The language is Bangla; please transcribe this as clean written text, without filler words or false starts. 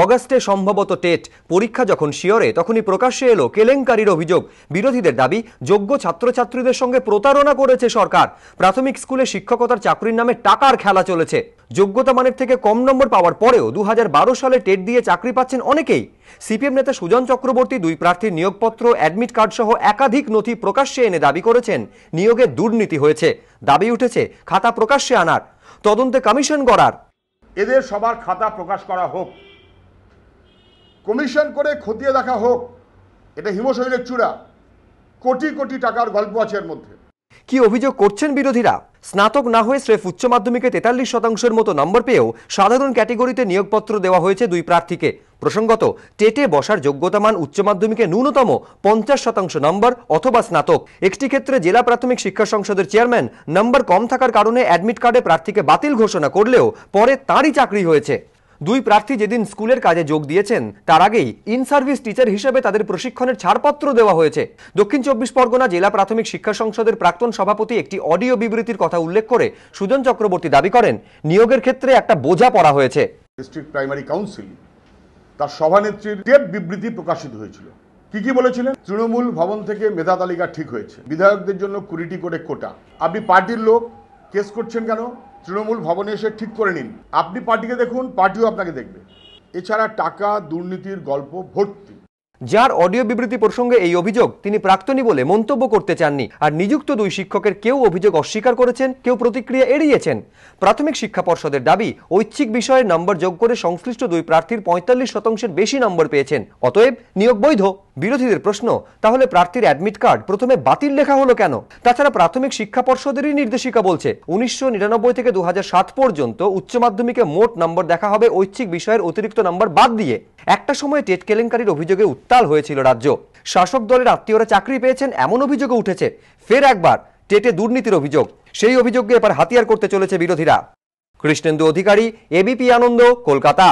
অগাস্টে সম্ভবত টেট পরীক্ষা যখন শিওরে তখনই প্রকাশ্যে এলো কেলেঙ্কারির অভিযোগ। বিরোধীদের দাবি যোগ্য ছাত্রছাত্রীদের সঙ্গে প্রতারণা করেছে সরকার। প্রাথমিক স্কুলে শিক্ষকতার চাকরির নামে টাকার খেলা চলেছে। যোগ্যতা মানের থেকে কম নম্বর পাওয়ার পরেও 2012 সালে টেট দিয়ে চাকরি পাচ্ছেন অনেকেই। সিপিএম নেতা সুজন চক্রবর্তী দুই প্রার্থীর নিয়োগপত্র, অ্যাডমিট কার্ড সহ একাধিক নথি প্রকাশ্যে এনে দাবি করেছেন নিয়োগে দুর্নীতি হয়েছে। দাবি উঠেছে খাতা প্রকাশ্যে আনার, তদন্তে কমিশন করার। এদের সবার খাতা প্রকাশ করা হোক, কমিশন করে খতিয়ে দেখা হোক। এটা হিমশৈলের চূড়া, কোটি কোটি টাকার গল্প আছে এর মধ্যে। কি অভিযোগ করছেন বিরোধীরা? স্নাতক না হয়ে স্রেফ উচ্চ মাধ্যমিকে 43% মতো নম্বর পেয়েও সাধারণ ক্যাটেগরিতে নিয়োগপত্র দেওয়া হয়েছে দুই প্রার্থীকে। প্রসঙ্গত, টেটে বসার যোগ্যতামান উচ্চ মাধ্যমিকে ন্যূনতম 50% নম্বর অথবা স্নাতক। একটি ক্ষেত্রে জেলা প্রাথমিক শিক্ষা সংসদের চেয়ারম্যান নম্বর কম থাকার কারণে অ্যাডমিট কার্ডে প্রার্থীকে বাতিল ঘোষণা করলেও পরে তাঁরই চাকরি হয়েছে। দুই প্রার্থী যেদিন স্কুলের কাজে যোগ দিয়েছেন তার আগেই ইন সার্ভিস টিচার হিসেবে তাদের প্রশিক্ষণের ছাড়পত্র দেওয়া হয়েছে। দক্ষিণ 24 পরগনা জেলা প্রাথমিক শিক্ষা সংসদের প্রাক্তন সভাপতি একটি অডিও বিবৃতির কথা উল্লেখ করে সুজন চক্রবর্তী দাবি করেন নিয়োগের ক্ষেত্রে একটা বোঝা পড়া হয়েছে। ডিস্ট্রিক্ট প্রাইমারি কাউন্সিল তার সভানেত্রীর টেপ বিবৃতি প্রকাশিত হয়েছিল। কি বলেছিলেন? তৃণমূল ভবন থেকে মেধা তালিকা ঠিক হয়েছে, বিধায়কদের জন্য 20টি করে কোটা। আপনি পার্টির লোক, কেস করছেন কেন? তৃণমূল ভবনে এসে ঠিক করে নিন। আপনি পার্টিকে দেখুন, পার্টিও আপনাকে দেখবে। এছাড়া টাকা দুর্নীতির গল্প ভর্তি। যার অডিও বিবৃতি প্রসঙ্গে এই অভিযোগ, তিনি প্রাক্তনী বলে মন্তব্য করতে চাননি। আর নিযুক্ত দুই শিক্ষকের কেউ অভিযোগ অস্বীকার করেছেন, কেউ প্রতিক্রিয়া এড়িয়েছেন। প্রাথমিক শিক্ষা পর্ষদের দাবি ঐচ্ছিক বিষয়ে নম্বর যোগ করে সংশ্লিষ্ট দুই প্রার্থীর 45%-এর বেশি নম্বর পেয়েছেন, অতএব নিয়োগ বৈধ। বিরোধীদের প্রশ্ন, তাহলে প্রার্থীর অ্যাডমিট কার্ড প্রথমে বাতিল লেখা হলো কেন? তাছাড়া প্রাথমিক শিক্ষা পর্ষদেরই নির্দেশিকা বলছে 1999 থেকে 2007 পর্যন্ত উচ্চ মাধ্যমিকে মোট নম্বর দেখা হবে ঐচ্ছিক বিষয়ের অতিরিক্ত নম্বর বাদ দিয়ে। একটা সময় টেট কেলেঙ্কারির অভিযোগে উত্তাল হয়েছিল রাজ্য। শাসক দলের আত্মীয়রা চাকরি পেয়েছেন এমন অভিযোগও উঠেছে। ফের একবার টেটে দুর্নীতির অভিযোগ, সেই অভিযোগকে এবার হাতিয়ার করতে চলেছে বিরোধীরা। কৃষ্ণেন্দু অধিকারী, এবিপি আনন্দ, কলকাতা।